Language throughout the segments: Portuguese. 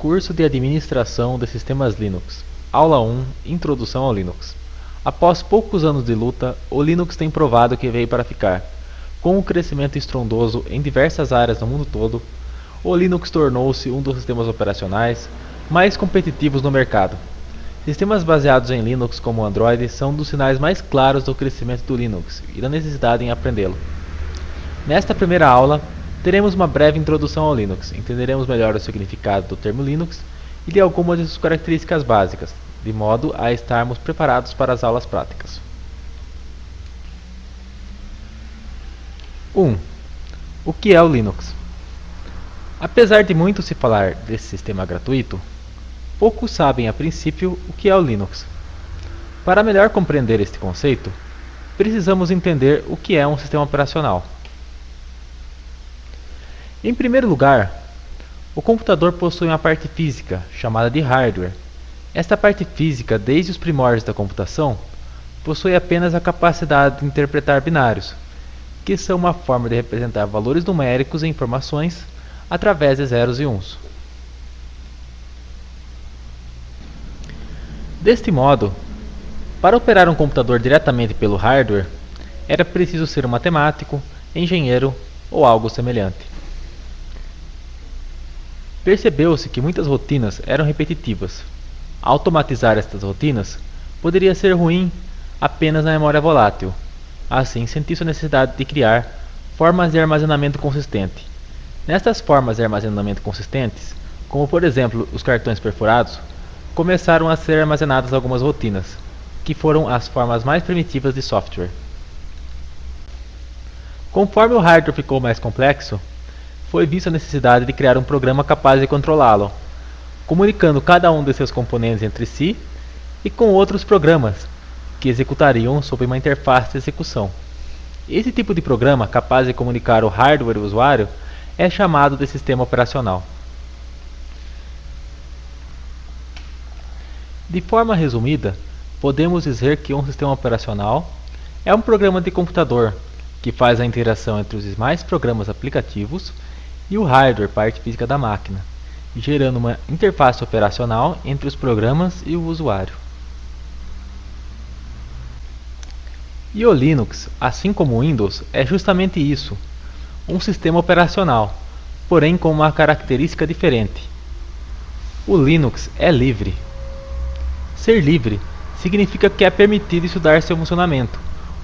Curso de Administração de Sistemas Linux. Aula 1. Introdução ao Linux. Após poucos anos de luta, o Linux tem provado que veio para ficar. Com um crescimento estrondoso em diversas áreas no mundo todo, o Linux tornou-se um dos sistemas operacionais mais competitivos no mercado. Sistemas baseados em Linux como o Android são um dos sinais mais claros do crescimento do Linux e da necessidade em aprendê-lo. Nesta primeira aula, teremos uma breve introdução ao Linux, entenderemos melhor o significado do termo Linux e de algumas de suas características básicas, de modo a estarmos preparados para as aulas práticas. 1. O que é o Linux? Apesar de muito se falar desse sistema gratuito, poucos sabem a princípio o que é o Linux. Para melhor compreender este conceito, precisamos entender o que é um sistema operacional. Em primeiro lugar, o computador possui uma parte física, chamada de hardware. Esta parte física, desde os primórdios da computação, possui apenas a capacidade de interpretar binários, que são uma forma de representar valores numéricos e informações através de zeros e uns. Deste modo, para operar um computador diretamente pelo hardware, era preciso ser um matemático, engenheiro ou algo semelhante. Percebeu-se que muitas rotinas eram repetitivas. Automatizar estas rotinas poderia ser ruim apenas na memória volátil. Assim, sentiu-se a necessidade de criar formas de armazenamento consistente. Nestas formas de armazenamento consistentes, como por exemplo os cartões perfurados, começaram a ser armazenadas algumas rotinas, que foram as formas mais primitivas de software. Conforme o hardware ficou mais complexo, foi vista a necessidade de criar um programa capaz de controlá-lo, comunicando cada um de seus componentes entre si e com outros programas, que executariam sob uma interface de execução. Esse tipo de programa, capaz de comunicar o hardware e o usuário, é chamado de sistema operacional. De forma resumida, podemos dizer que um sistema operacional é um programa de computador que faz a interação entre os demais programas aplicativos e o hardware, parte física da máquina, gerando uma interface operacional entre os programas e o usuário. E o Linux, assim como o Windows, é justamente isso, um sistema operacional, porém com uma característica diferente. O Linux é livre. Ser livre significa que é permitido estudar seu funcionamento,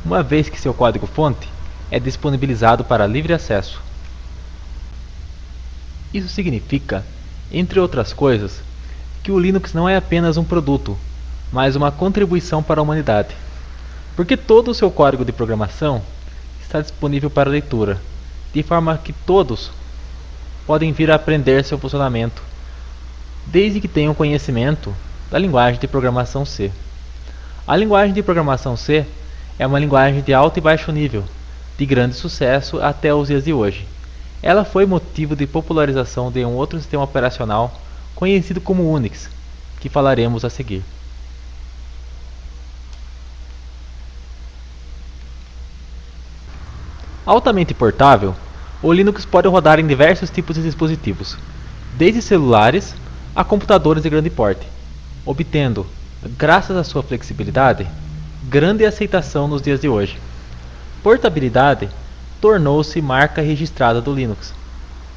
uma vez que seu código-fonte é disponibilizado para livre acesso. Isso significa, entre outras coisas, que o Linux não é apenas um produto, mas uma contribuição para a humanidade, porque todo o seu código de programação está disponível para leitura, de forma que todos podem vir a aprender seu funcionamento, desde que tenham conhecimento da linguagem de programação C. A linguagem de programação C é uma linguagem de alto e baixo nível, de grande sucesso até os dias de hoje. Ela foi motivo de popularização de um outro sistema operacional conhecido como Unix, que falaremos a seguir. Altamente portável, o Linux pode rodar em diversos tipos de dispositivos, desde celulares a computadores de grande porte, obtendo, graças à sua flexibilidade, grande aceitação nos dias de hoje. Portabilidade tornou-se marca registrada do Linux,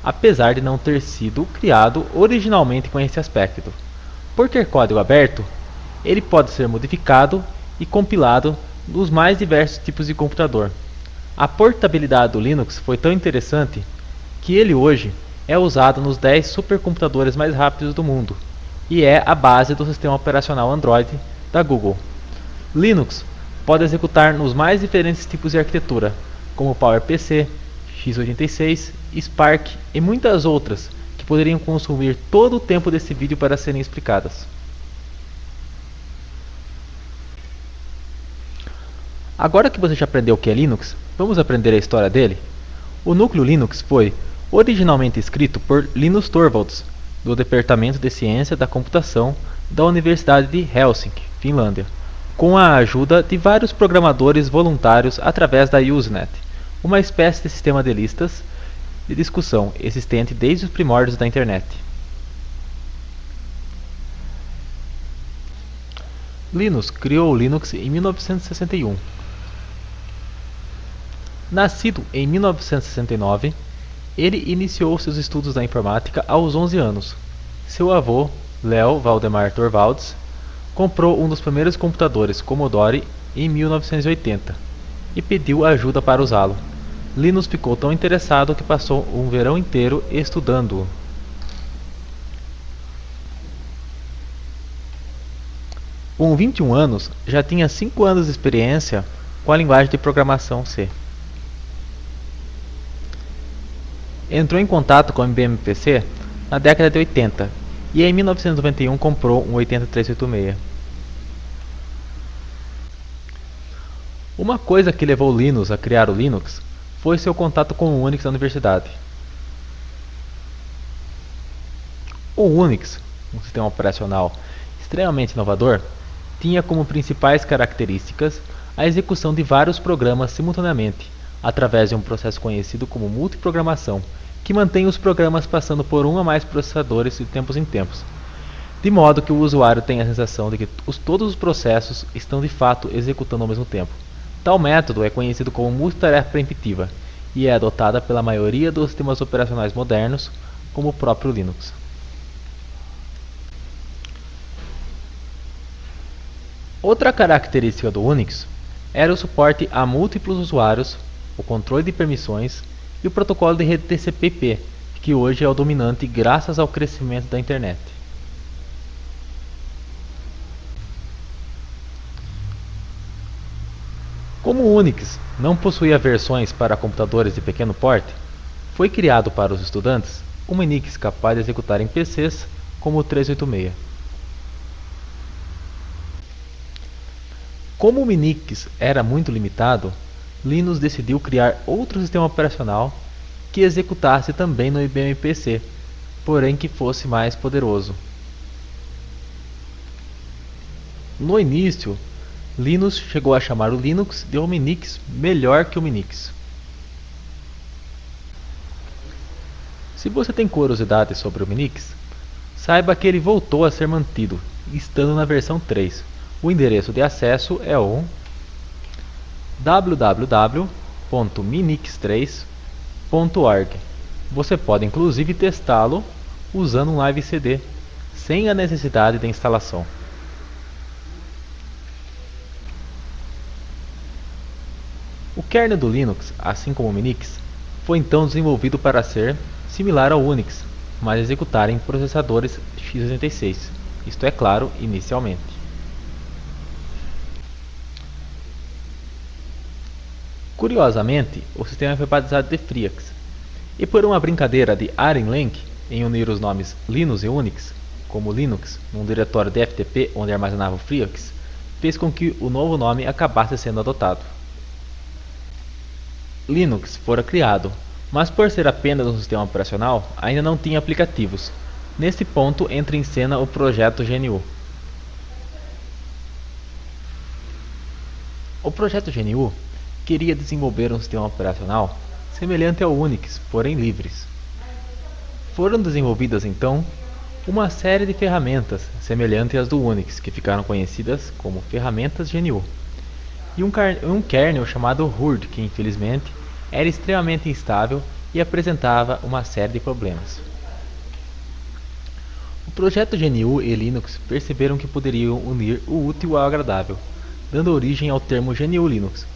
apesar de não ter sido criado originalmente com esse aspecto. Por ter código aberto, ele pode ser modificado e compilado nos mais diversos tipos de computador. A portabilidade do Linux foi tão interessante que ele hoje é usado nos 10 supercomputadores mais rápidos do mundo e é a base do sistema operacional Android da Google. Linux pode executar nos mais diferentes tipos de arquitetura, como PowerPC, x86, Spark e muitas outras que poderiam consumir todo o tempo desse vídeo para serem explicadas. Agora que você já aprendeu o que é Linux, vamos aprender a história dele? O núcleo Linux foi originalmente escrito por Linus Torvalds, do Departamento de Ciência da Computação da Universidade de Helsinki, Finlândia, com a ajuda de vários programadores voluntários através da Usenet, uma espécie de sistema de listas de discussão existente desde os primórdios da internet. Linus criou o Linux em 1961. Nascido em 1969, ele iniciou seus estudos da informática aos 11 anos. Seu avô, Leo Valdemar Torvalds, comprou um dos primeiros computadores Commodore em 1980 e pediu ajuda para usá-lo. Linus ficou tão interessado que passou um verão inteiro estudando-o. Com 21 anos, já tinha 5 anos de experiência com a linguagem de programação C. Entrou em contato com o IBM PC na década de 80 e em 1991 comprou um 8386. Uma coisa que levou Linus a criar o Linux foi seu contato com o Unix na universidade. O Unix, um sistema operacional extremamente inovador, tinha como principais características a execução de vários programas simultaneamente, através de um processo conhecido como multiprogramação, que mantém os programas passando por um ou mais processadores de tempos em tempos, de modo que o usuário tenha a sensação de que todos os processos estão de fato executando ao mesmo tempo. Tal método é conhecido como multitarefa preemptiva e é adotada pela maioria dos sistemas operacionais modernos, como o próprio Linux. Outra característica do Unix era o suporte a múltiplos usuários, o controle de permissões e o protocolo de rede TCP/IP, que hoje é o dominante graças ao crescimento da internet. Como o Unix não possuía versões para computadores de pequeno porte, foi criado para os estudantes um Minix capaz de executar em PCs como o 386. Como o Minix era muito limitado, Linus decidiu criar outro sistema operacional que executasse também no IBM PC, porém que fosse mais poderoso. No início, Linus chegou a chamar o Linux de um Minix melhor que o Minix. Se você tem curiosidade sobre o Minix, saiba que ele voltou a ser mantido, estando na versão 3. O endereço de acesso é o www.minix3.org. Você pode inclusive testá-lo usando um Live CD, sem a necessidade de instalação. O kernel do Linux, assim como o Minix, foi então desenvolvido para ser similar ao Unix, mas executar em processadores x86, isto é claro, inicialmente. Curiosamente, o sistema foi batizado de FreeX, e por uma brincadeira de Aren Lenk em unir os nomes Linus e Unix, como Linux, num diretório de FTP onde armazenava o FreeX, fez com que o novo nome acabasse sendo adotado. Linux fora criado, mas por ser apenas um sistema operacional, ainda não tinha aplicativos. Nesse ponto entra em cena o projeto GNU. O projeto GNU queria desenvolver um sistema operacional semelhante ao Unix, porém livres. Foram desenvolvidas então uma série de ferramentas semelhantes às do Unix, que ficaram conhecidas como ferramentas GNU, e um kernel chamado Hurd, que infelizmente era extremamente instável e apresentava uma série de problemas. O projeto GNU e Linux perceberam que poderiam unir o útil ao agradável, dando origem ao termo GNU Linux,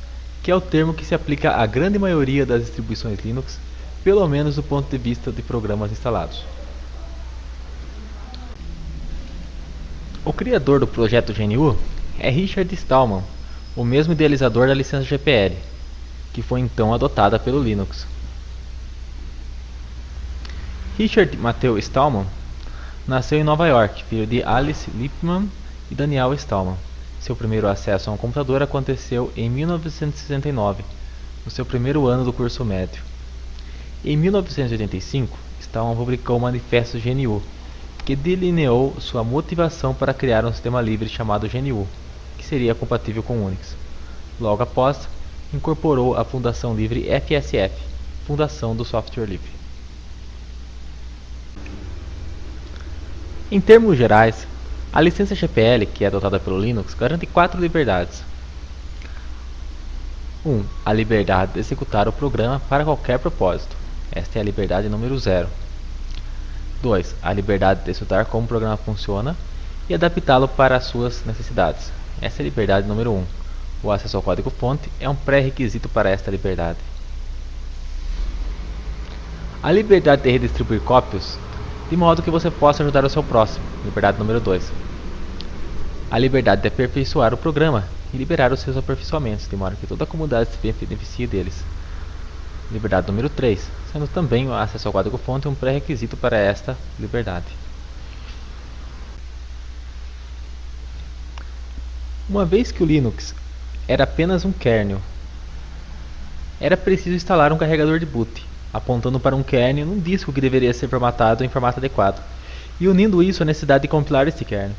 que é o termo que se aplica à grande maioria das distribuições Linux, pelo menos do ponto de vista de programas instalados. O criador do projeto GNU é Richard Stallman, o mesmo idealizador da licença GPL, que foi então adotada pelo Linux. Richard Matthew Stallman nasceu em Nova York, filho de Alice Lippman e Daniel Stallman. Seu primeiro acesso a um computador aconteceu em 1969, no seu primeiro ano do curso médio. Em 1985, Stallman publicou o Manifesto GNU, que delineou sua motivação para criar um sistema livre chamado GNU, que seria compatível com Unix. Logo após, incorporou a Fundação Livre FSF, Fundação do Software Livre. Em termos gerais, A licença GPL, que é adotada pelo Linux, garante 4 liberdades. 1. A liberdade de executar o programa para qualquer propósito. Esta é a liberdade número 0. 2. A liberdade de estudar como o programa funciona e adaptá-lo para as suas necessidades. Essa é a liberdade número 1. O acesso ao código-fonte é um pré-requisito para esta liberdade. A liberdade de redistribuir cópias, de modo que você possa ajudar o seu próximo. Liberdade número 2. A liberdade de aperfeiçoar o programa e liberar os seus aperfeiçoamentos, de modo que toda a comunidade se beneficie deles. Liberdade número 3, sendo também o acesso ao código-fonte um pré-requisito para esta liberdade. Uma vez que o Linux era apenas um kernel, era preciso instalar um carregador de boot, apontando para um kernel num disco que deveria ser formatado em formato adequado, e unindo isso à necessidade de compilar este kernel.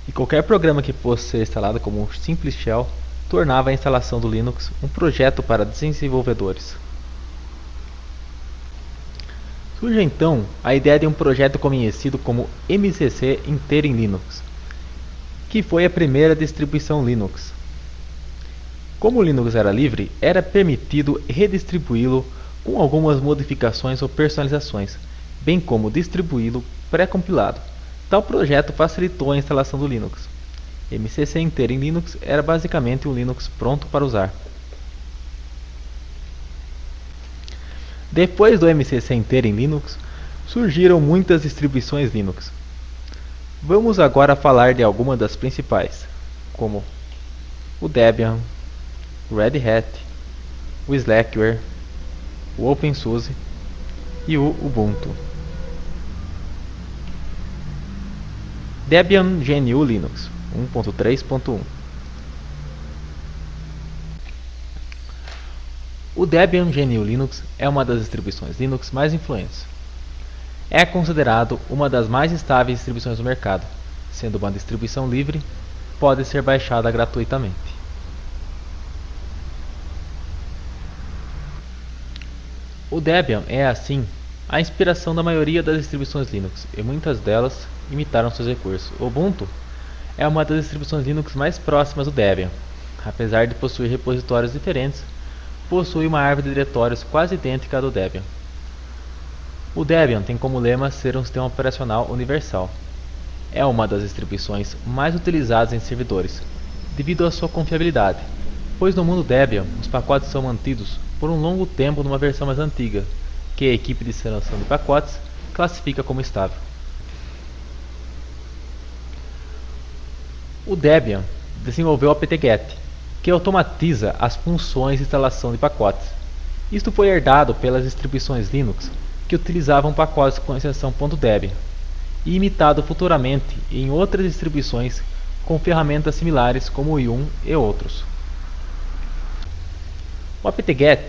E qualquer programa que fosse ser instalado como um simples shell tornava a instalação do Linux um projeto para desenvolvedores. Surge então a ideia de um projeto conhecido como MCC inteiro em Linux, que foi a primeira distribuição Linux. Como o Linux era livre, era permitido redistribuí-lo com algumas modificações ou personalizações, bem como distribuí-lo pré-compilado. Tal projeto facilitou a instalação do Linux. MCC inteiro em Linux era basicamente um Linux pronto para usar. Depois do MCC inteiro em Linux, surgiram muitas distribuições Linux. Vamos agora falar de algumas das principais, como o Debian, o Red Hat, o Slackware, o OpenSUSE e o Ubuntu. Debian GNU Linux 1.3.1. O Debian GNU Linux é uma das distribuições Linux mais influentes. É considerado uma das mais estáveis distribuições do mercado, sendo uma distribuição livre, pode ser baixada gratuitamente. O Debian é, assim, a inspiração da maioria das distribuições Linux, e muitas delas imitaram seus recursos. O Ubuntu é uma das distribuições Linux mais próximas do Debian. Apesar de possuir repositórios diferentes, possui uma árvore de diretórios quase idêntica à do Debian. O Debian tem como lema ser um sistema operacional universal. É uma das distribuições mais utilizadas em servidores, devido à sua confiabilidade, pois no mundo Debian os pacotes são mantidos por um longo tempo numa versão mais antiga, que a equipe de instalação de pacotes classifica como estável. O Debian desenvolveu o apt-get, que automatiza as funções de instalação de pacotes. Isto foi herdado pelas distribuições Linux que utilizavam pacotes com extensão .debian e imitado futuramente em outras distribuições com ferramentas similares como o Yum e outros. O apt-get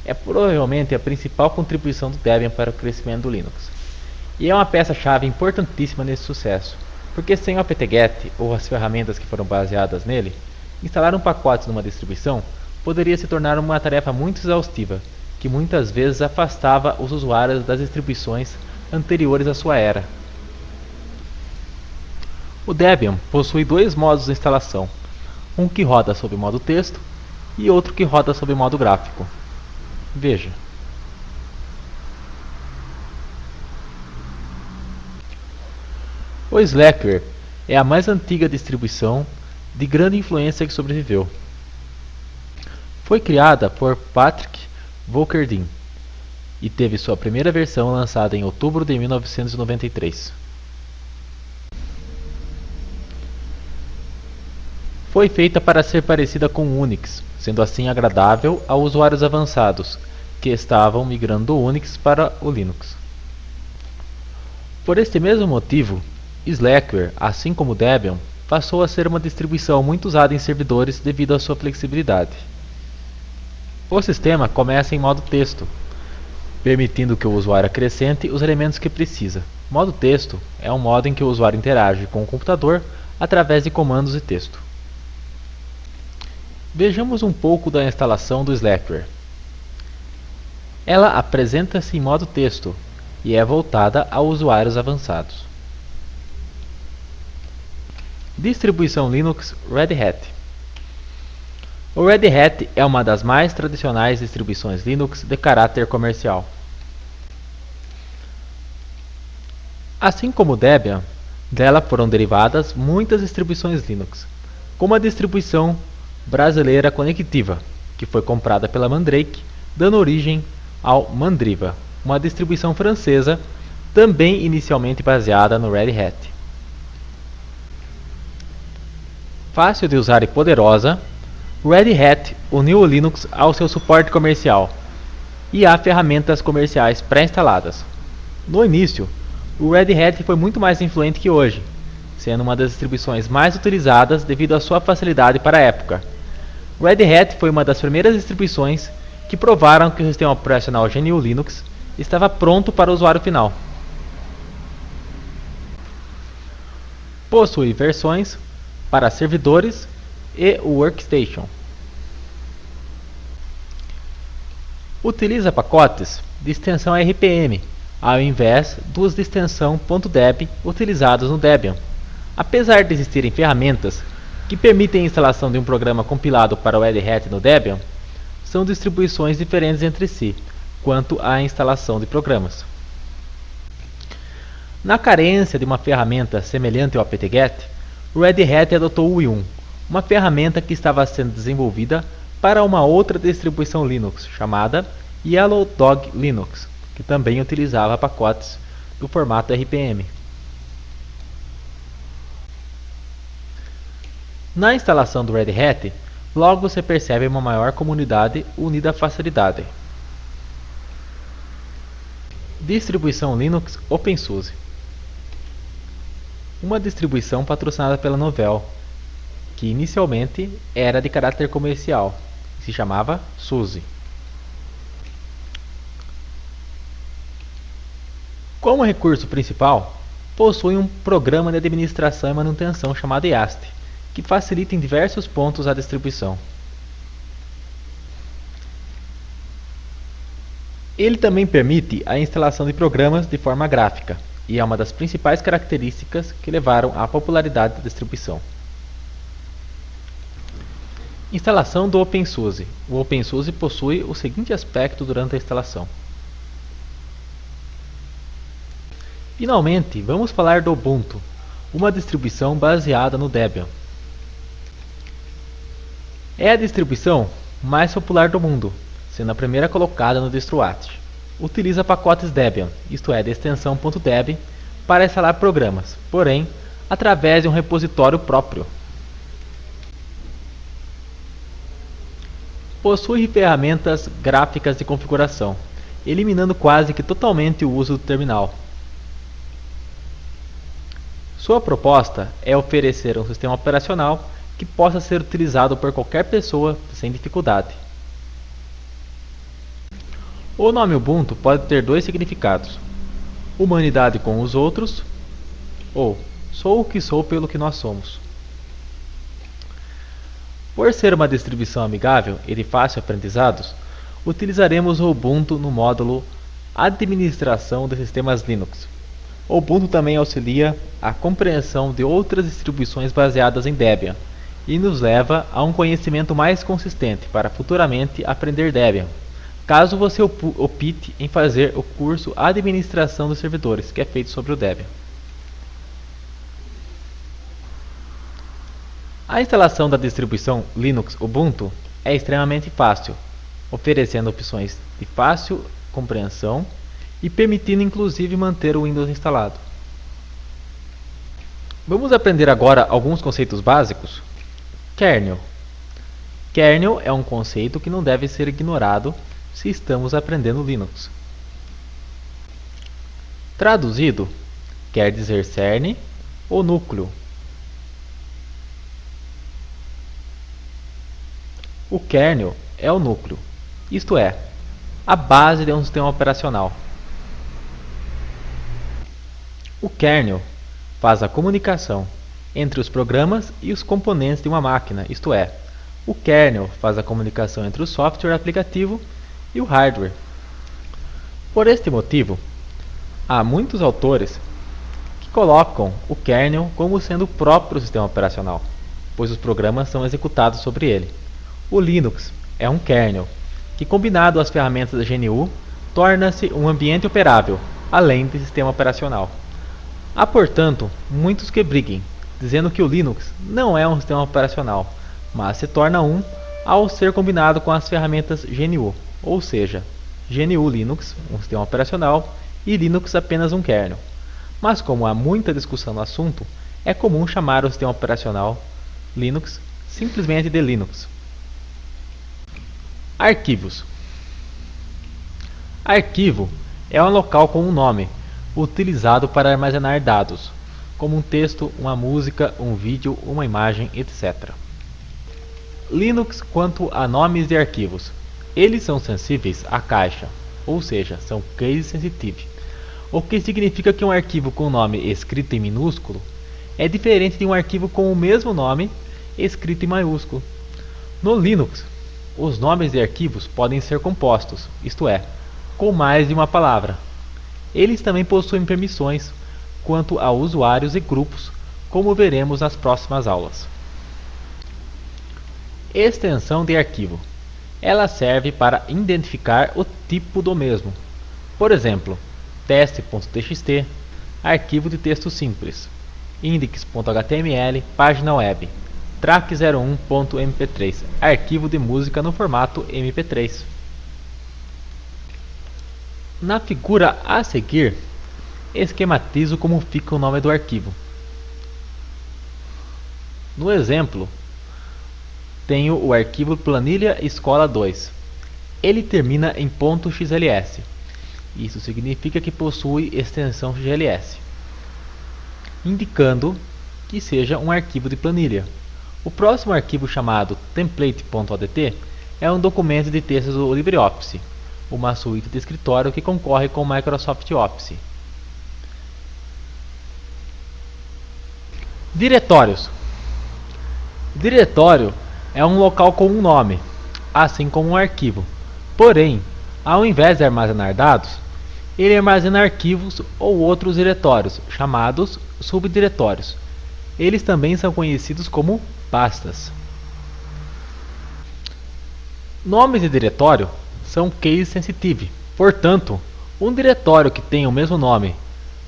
é provavelmente a principal contribuição do Debian para o crescimento do Linux, e é uma peça-chave importantíssima nesse sucesso, porque sem o apt-get ou as ferramentas que foram baseadas nele, instalar um pacote numa distribuição poderia se tornar uma tarefa muito exaustiva, que muitas vezes afastava os usuários das distribuições anteriores à sua era. O Debian possui dois modos de instalação, um que roda sob modo texto e outro que roda sob modo gráfico. Veja. O Slackware é a mais antiga distribuição de grande influência que sobreviveu. Foi criada por Patrick Volkerding e teve sua primeira versão lançada em outubro de 1993. Foi feita para ser parecida com o Unix, sendo assim agradável a usuários avançados que estavam migrando do Unix para o Linux. Por este mesmo motivo, Slackware, assim como Debian, passou a ser uma distribuição muito usada em servidores devido à sua flexibilidade. O sistema começa em modo texto, permitindo que o usuário acrescente os elementos que precisa. Modo texto é um modo em que o usuário interage com o computador através de comandos de texto. Vejamos um pouco da instalação do Slackware. Ela apresenta-se em modo texto e é voltada a usuários avançados. Distribuição Linux Red Hat. O Red Hat é uma das mais tradicionais distribuições Linux de caráter comercial. Assim como o Debian, dela foram derivadas muitas distribuições Linux, como a distribuição brasileira Conectiva, que foi comprada pela Mandrake, dando origem ao Mandriva, uma distribuição francesa também inicialmente baseada no Red Hat. Fácil de usar e poderosa, o Red Hat uniu o Linux ao seu suporte comercial e há ferramentas comerciais pré-instaladas. No início, o Red Hat foi muito mais influente que hoje, sendo uma das distribuições mais utilizadas devido à sua facilidade para a época. O Red Hat foi uma das primeiras distribuições que provaram que o sistema operacional GNU Linux estava pronto para o usuário final. Possui versões para servidores e workstation. Utiliza pacotes de extensão RPM, ao invés dos de extensão .deb utilizados no Debian. Apesar de existirem ferramentas que permitem a instalação de um programa compilado para o Red Hat no Debian, são distribuições diferentes entre si quanto à instalação de programas. Na carência de uma ferramenta semelhante ao apt-get, o Red Hat adotou o Yum, uma ferramenta que estava sendo desenvolvida para uma outra distribuição Linux chamada Yellow Dog Linux, que também utilizava pacotes do formato RPM. Na instalação do Red Hat, logo se percebe uma maior comunidade unida à facilidade. Distribuição Linux OpenSUSE. Uma distribuição patrocinada pela Novell, que inicialmente era de caráter comercial e se chamava SUSE. Como recurso principal, possui um programa de administração e manutenção chamado YaST, que facilita em diversos pontos a distribuição. Ele também permite a instalação de programas de forma gráfica, e é uma das principais características que levaram à popularidade da distribuição. Instalação do OpenSUSE. O OpenSUSE possui o seguinte aspecto durante a instalação. Finalmente, vamos falar do Ubuntu, uma distribuição baseada no Debian. É a distribuição mais popular do mundo, sendo a primeira colocada no DistroArt. Utiliza pacotes Debian, isto é, de extensão .deb, para instalar programas, porém, através de um repositório próprio. Possui ferramentas gráficas de configuração, eliminando quase que totalmente o uso do terminal. Sua proposta é oferecer um sistema operacional que possa ser utilizado por qualquer pessoa sem dificuldade. O nome Ubuntu pode ter dois significados: humanidade com os outros ou sou o que sou pelo que nós somos. Por ser uma distribuição amigável e de fácil aprendizado, utilizaremos o Ubuntu no módulo Administração de Sistemas Linux. O Ubuntu também auxilia a compreensão de outras distribuições baseadas em Debian e nos leva a um conhecimento mais consistente para futuramente aprender Debian, caso você opte em fazer o curso Administração dos Servidores, que é feito sobre o Debian. A instalação da distribuição Linux Ubuntu é extremamente fácil, oferecendo opções de fácil compreensão e permitindo inclusive manter o Windows instalado. Vamos aprender agora alguns conceitos básicos. Kernel. Kernel é um conceito que não deve ser ignorado se estamos aprendendo Linux. Traduzido, quer dizer cerne ou núcleo. O kernel é o núcleo, isto é, a base de um sistema operacional. O kernel faz a comunicação entre os programas e os componentes de uma máquina, isto é, o kernel faz a comunicação entre o software aplicativo e o hardware. Por este motivo, há muitos autores que colocam o kernel como sendo o próprio sistema operacional, pois os programas são executados sobre ele. O Linux é um kernel, que combinado às ferramentas da GNU, torna-se um ambiente operável, além de sistema operacional. Há, portanto, muitos que briguem, dizendo que o Linux não é um sistema operacional, mas se torna um ao ser combinado com as ferramentas GNU, ou seja, GNU Linux, um sistema operacional, e Linux apenas um kernel. Mas como há muita discussão no assunto, é comum chamar o sistema operacional Linux simplesmente de Linux. Arquivos. Arquivo é um local com um nome, utilizado para armazenar dados, como um texto, uma música, um vídeo, uma imagem, etc. Linux quanto a nomes de arquivos. Eles são sensíveis à caixa, ou seja, são case sensitive, o que significa que um arquivo com nome escrito em minúsculo é diferente de um arquivo com o mesmo nome escrito em maiúsculo. No Linux, os nomes de arquivos podem ser compostos, isto é, com mais de uma palavra. Eles também possuem permissões quanto a usuários e grupos, como veremos nas próximas aulas. Extensão de arquivo. Ela serve para identificar o tipo do mesmo. Por exemplo, teste.txt, arquivo de texto simples, index.html, página web, track01.mp3, arquivo de música no formato mp3. Na figura a seguir, esquematizo como fica o nome do arquivo. No exemplo, tenho o arquivo planilha escola 2. Ele termina em .xls. Isso significa que possui extensão XLS, indicando que seja um arquivo de planilha. O próximo arquivo, chamado template.odt, é um documento de texto do LibreOffice, uma suíte de escritório que concorre com o Microsoft Office. Diretórios. Diretório é um local com um nome, assim como um arquivo. Porém, ao invés de armazenar dados, ele armazena arquivos ou outros diretórios, chamados subdiretórios. Eles também são conhecidos como pastas. Nomes de diretório são case sensitive. Portanto, um diretório que tem o mesmo nome,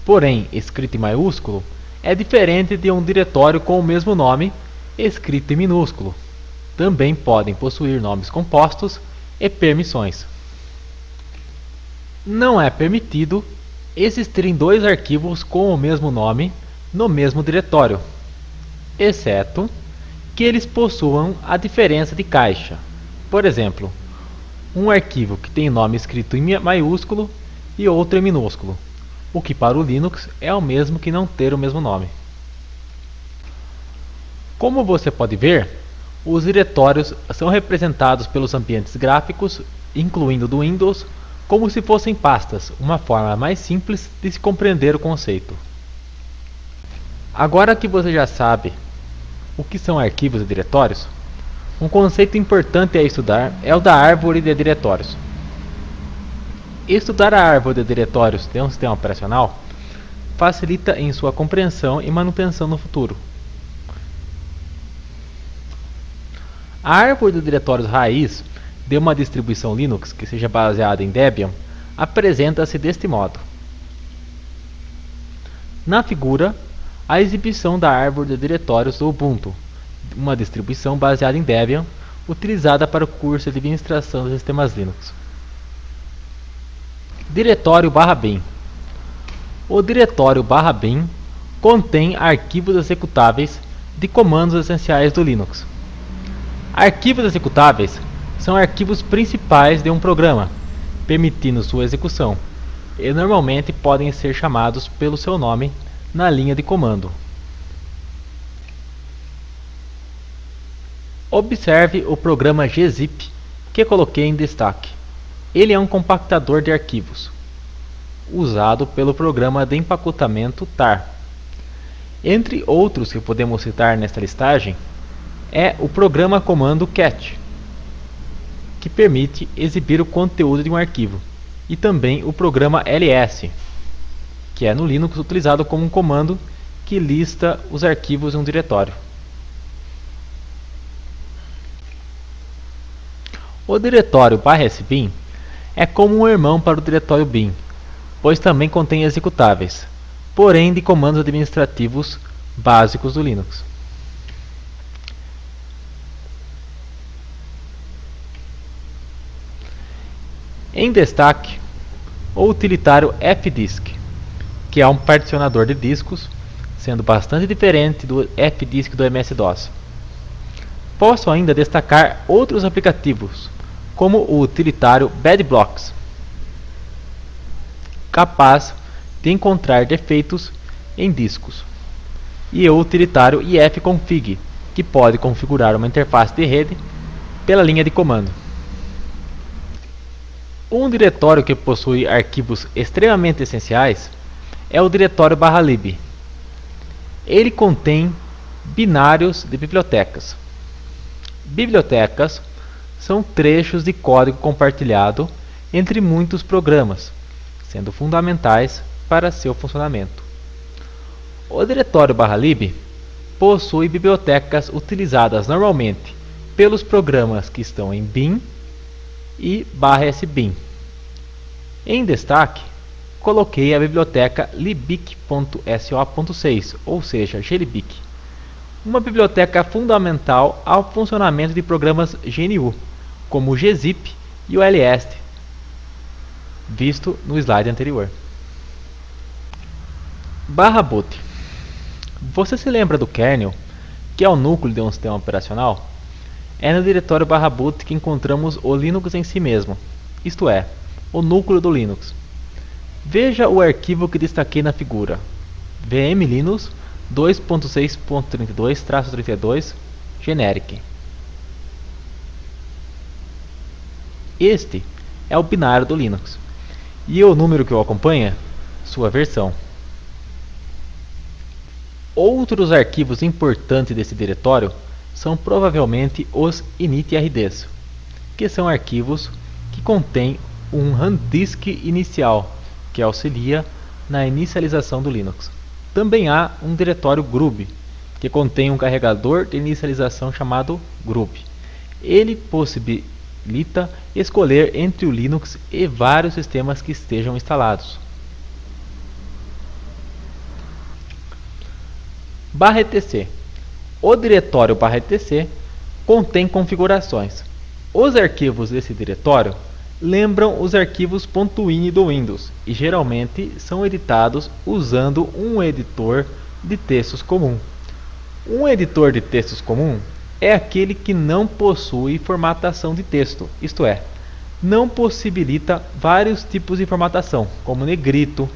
porém escrito em maiúsculo, é diferente de um diretório com o mesmo nome, escrito em minúsculo. Também podem possuir nomes compostos e permissões. Não é permitido existirem dois arquivos com o mesmo nome no mesmo diretório, exceto que eles possuam a diferença de caixa. Por exemplo, um arquivo que tem nome escrito em maiúsculo e outro em minúsculo, o que para o Linux é o mesmo que não ter o mesmo nome. Como você pode ver, os diretórios são representados pelos ambientes gráficos, incluindo do Windows, como se fossem pastas, uma forma mais simples de se compreender o conceito. Agora que você já sabe o que são arquivos e diretórios, um conceito importante a estudar é o da árvore de diretórios. Estudar a árvore de diretórios de um sistema operacional facilita em sua compreensão e manutenção no futuro. A árvore de diretórios raiz de uma distribuição Linux que seja baseada em Debian apresenta-se deste modo. Na figura, a exibição da árvore de diretórios do Ubuntu, uma distribuição baseada em Debian, utilizada para o curso de administração de sistemas Linux. Diretório /bin. O diretório /bin contém arquivos executáveis de comandos essenciais do Linux. Arquivos executáveis são arquivos principais de um programa, permitindo sua execução, e normalmente podem ser chamados pelo seu nome na linha de comando. Observe o programa gzip que coloquei em destaque. Ele é um compactador de arquivos, usado pelo programa de empacotamento tar. Entre outros que podemos citar nesta listagem, é o programa comando cat, que permite exibir o conteúdo de um arquivo, e também o programa ls, que é no Linux utilizado como um comando que lista os arquivos em um diretório. O diretório /sbin é como um irmão para o diretório bin, pois também contém executáveis, porém de comandos administrativos básicos do Linux. Em destaque, o utilitário fdisk, que é um particionador de discos, sendo bastante diferente do fdisk do MS-DOS. Posso ainda destacar outros aplicativos, como o utilitário badblocks, capaz de encontrar defeitos em discos, e o utilitário ifconfig, que pode configurar uma interface de rede pela linha de comando. Um diretório que possui arquivos extremamente essenciais é o diretório /lib. Ele contém binários de bibliotecas. Bibliotecas são trechos de código compartilhado entre muitos programas, sendo fundamentais para seu funcionamento. O diretório /lib possui bibliotecas utilizadas normalmente pelos programas que estão em bin e /sbin. Em destaque, coloquei a biblioteca libic.so.6, ou seja, glibc, uma biblioteca fundamental ao funcionamento de programas GNU, como o gzip e o lst, visto no slide anterior. /boot. Você se lembra do kernel, que é o núcleo de um sistema operacional? É no diretório /boot que encontramos o Linux em si mesmo, isto é, o núcleo do Linux. Veja o arquivo que destaquei na figura, vmlinux 2.6.32-32 generic. Este é o binário do Linux, e o número que o acompanha, sua versão. Outros arquivos importantes desse diretório são provavelmente os initrds, que são arquivos que contêm um handdisk inicial, que auxilia na inicialização do Linux. Também há um diretório grub, que contém um carregador de inicialização chamado grub. Ele possibilita escolher entre o Linux e vários sistemas que estejam instalados. /etc. O diretório /etc contém configurações. Os arquivos desse diretório lembram os arquivos .ini do Windows e geralmente são editados usando um editor de textos comum. Um editor de textos comum é aquele que não possui formatação de texto, isto é, não possibilita vários tipos de formatação, como negrito,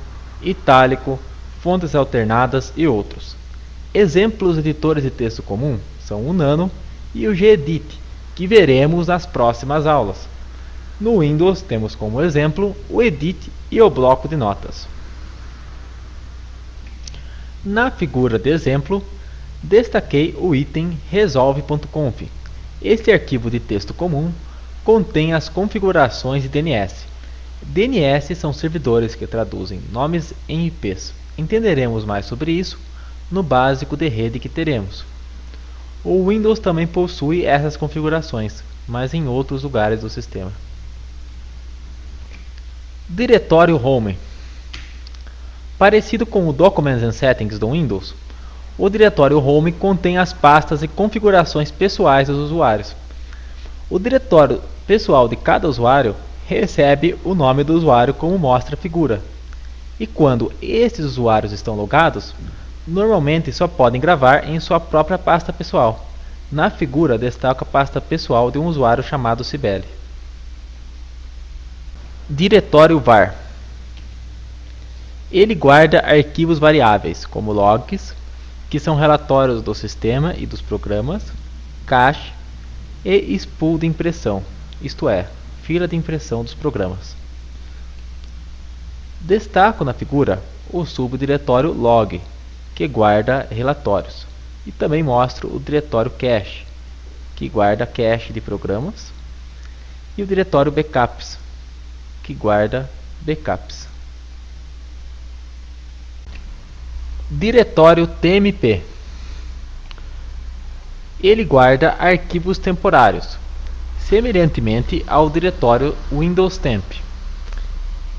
itálico, fontes alternadas e outros. Exemplos de editores de texto comum são o Nano e o gedit, que veremos nas próximas aulas. No Windows temos como exemplo o edit e o bloco de notas. Na figura de exemplo, destaquei o item resolve.conf. Este arquivo de texto comum contém as configurações de DNS. DNS são servidores que traduzem nomes em IPs. Entenderemos mais sobre isso no básico de rede que teremos. O Windows também possui essas configurações, mas em outros lugares do sistema. Diretório Home. Parecido com o Documents and Settings do Windows, o diretório Home contém as pastas e configurações pessoais dos usuários. O diretório pessoal de cada usuário recebe o nome do usuário como mostra a figura. E quando estes usuários estão logados, normalmente só podem gravar em sua própria pasta pessoal. Na figura destaca a pasta pessoal de um usuário chamado Cibele. Diretório var. Ele guarda arquivos variáveis, como logs, que são relatórios do sistema e dos programas, cache e spool de impressão, isto é, fila de impressão dos programas. Destaco na figura o subdiretório log, que guarda relatórios, e também mostro o diretório cache, que guarda cache de programas, e o diretório backups, que guarda backups. Diretório TMP. Ele guarda arquivos temporários, semelhantemente ao diretório Windows Temp.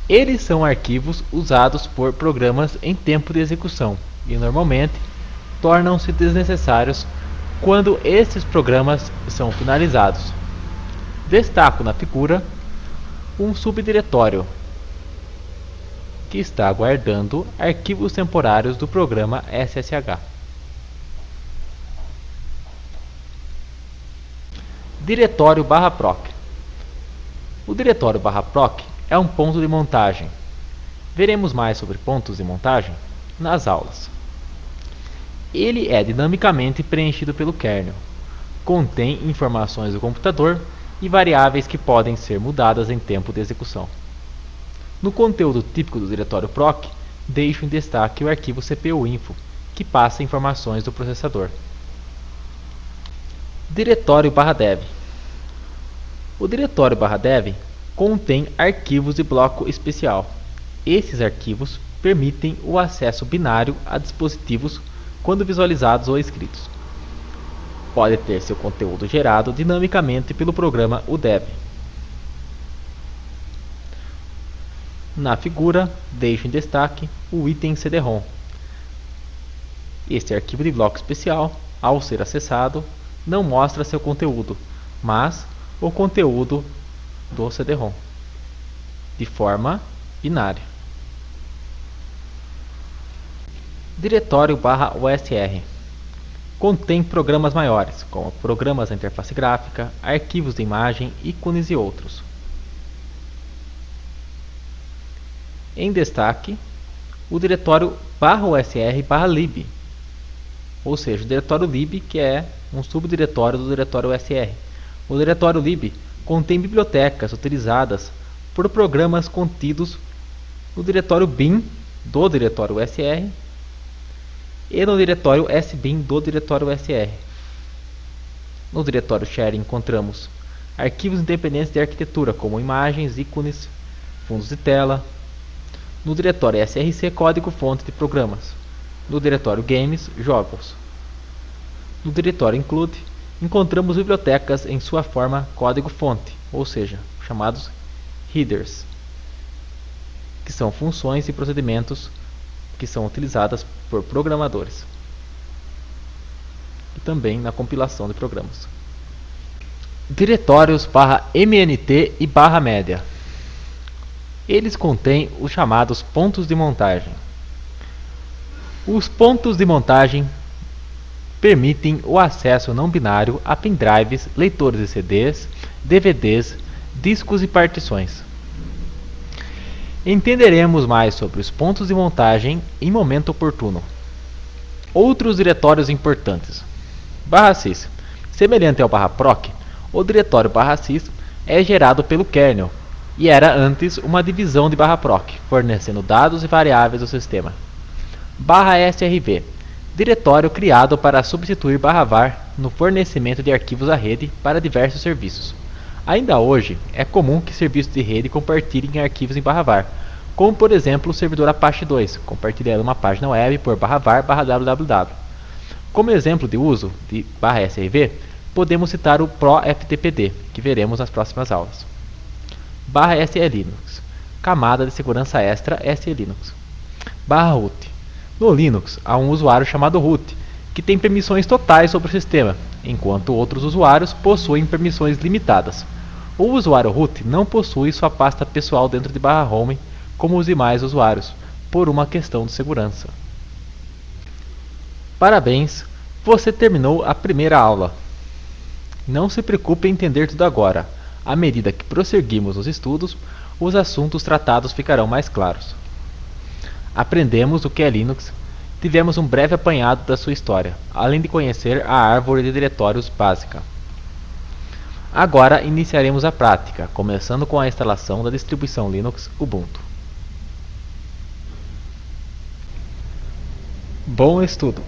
Eles são arquivos usados por programas em tempo de execução e normalmente tornam-se desnecessários quando esses programas são finalizados. Destaco na figura um subdiretório que está guardando arquivos temporários do programa SSH. Diretório /proc. O diretório /proc é um ponto de montagem. Veremos mais sobre pontos de montagem nas aulas. Ele é dinamicamente preenchido pelo kernel. Contém informações do computador e variáveis que podem ser mudadas em tempo de execução. No conteúdo típico do diretório proc, deixo em destaque o arquivo cpu-info, que passa informações do processador. Diretório /dev. O diretório /dev contém arquivos de bloco especial. Esses arquivos permitem o acesso binário a dispositivos quando visualizados ou escritos. Pode ter seu conteúdo gerado dinamicamente pelo programa UDEV. Na figura, deixo em destaque o item CD-ROM. Este arquivo de bloco especial, ao ser acessado, não mostra seu conteúdo, mas o conteúdo do CD-ROM, de forma binária. Diretório /USR. Contém programas maiores, como programas da interface gráfica, arquivos de imagem, ícones e outros. Em destaque, o diretório /USR/lib, ou seja, o diretório lib, que é um subdiretório do diretório USR. O diretório lib contém bibliotecas utilizadas por programas contidos no diretório bin do diretório USR e no diretório sbin do diretório USR. No diretório share encontramos arquivos independentes de arquitetura, como imagens, ícones, fundos de tela. No diretório src, código-fonte de programas. No diretório games, jogos. No diretório include, encontramos bibliotecas em sua forma código-fonte, ou seja, chamados headers, que são funções e procedimentos que são utilizadas por programadores e também na compilação de programas. Diretórios /mnt e /média. Eles contêm os chamados pontos de montagem. Os pontos de montagem permitem o acesso não binário a pendrives, leitores de CDs, DVDs, discos e partições. Entenderemos mais sobre os pontos de montagem em momento oportuno. Outros diretórios importantes. /sys. Semelhante ao /proc, o diretório /sys é gerado pelo kernel e era antes uma divisão de /proc, fornecendo dados e variáveis do sistema. /srv. Diretório criado para substituir /var no fornecimento de arquivos à rede para diversos serviços. Ainda hoje, é comum que serviços de rede compartilhem arquivos em /var, como por exemplo o servidor Apache 2, compartilhando uma página web por /var/www. Como exemplo de uso de /srv, podemos citar o ProFTPD, que veremos nas próximas aulas. /SELinux. Camada de segurança extra SELinux. /root. No Linux, há um usuário chamado root, que tem permissões totais sobre o sistema, enquanto outros usuários possuem permissões limitadas. O usuário root não possui sua pasta pessoal dentro de /home, como os demais usuários, por uma questão de segurança. Parabéns, você terminou a primeira aula. Não se preocupe em entender tudo agora. À medida que prosseguimos nos estudos, os assuntos tratados ficarão mais claros. Aprendemos o que é Linux, tivemos um breve apanhado da sua história, além de conhecer a árvore de diretórios básica. Agora iniciaremos a prática, começando com a instalação da distribuição Linux Ubuntu. Bom estudo!